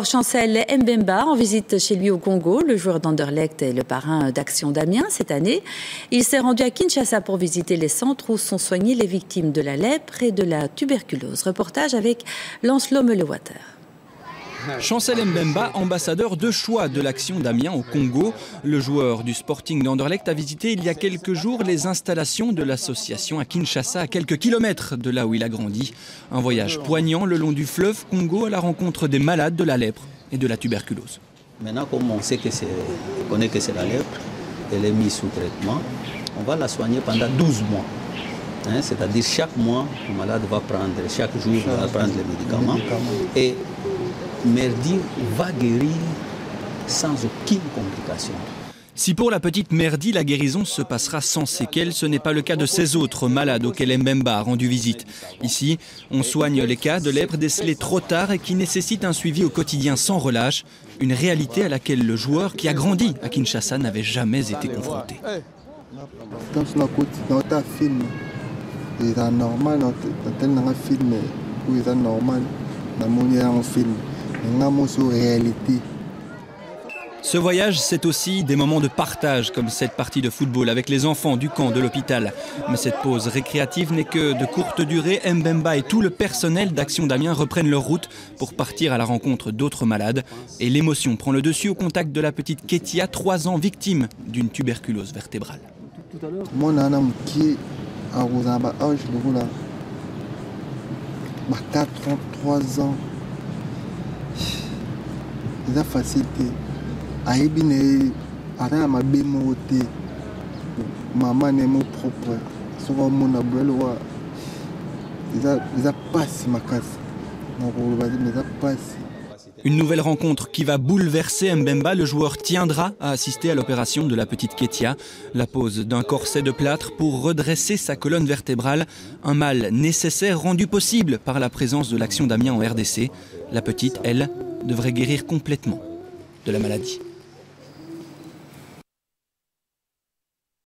Chancel Mbemba en visite chez lui au Congo. Le joueur d'Anderlecht est le parrain d'Action d'Amiens cette année. Il s'est rendu à Kinshasa pour visiter les centres où sont soignées les victimes de la lèpre et de la tuberculose. Reportage avec Lancelot Melewater. Chancel Mbemba, ambassadeur de choix de l'Action d'Amiens au Congo. Le joueur du Sporting d'Anderlecht a visité il y a quelques jours les installations de l'association à Kinshasa, à quelques kilomètres de là où il a grandi. Un voyage poignant le long du fleuve Congo à la rencontre des malades de la lèpre et de la tuberculose. Maintenant, comme on sait on connaît que c'est la lèpre, elle est mise sous traitement, on va la soigner pendant 12 mois. C'est-à-dire chaque mois, le malade va prendre, chaque jour, va prendre les médicaments. Et Merdi va guérir sans aucune complication. Si pour la petite Merdi, la guérison se passera sans séquelles, ce n'est pas le cas de ces autres malades auxquels Mbemba a rendu visite. Ici, on soigne les cas de lèpre décelés trop tard et qui nécessitent un suivi au quotidien sans relâche, une réalité à laquelle le joueur qui a grandi à Kinshasa n'avait jamais été confronté. Ce voyage, c'est aussi des moments de partage, comme cette partie de football avec les enfants du camp de l'hôpital. Mais cette pause récréative n'est que de courte durée. Mbemba et tout le personnel d'Action d'Amiens reprennent leur route pour partir à la rencontre d'autres malades. Et l'émotion prend le dessus au contact de la petite Ketia, 3 ans, victime d'une tuberculose vertébrale. Moi, qui a 43 ans. C'est facile. Maman n'est mon propre. Souvent mon abuelo passe ma casse. Une nouvelle rencontre qui va bouleverser Mbemba. Le joueur tiendra à assister à l'opération de la petite Ketia. La pose d'un corset de plâtre pour redresser sa colonne vertébrale. Un mal nécessaire rendu possible par la présence de l'Action d'Amiens en RDC. La petite, elle, devrait guérir complètement de la maladie.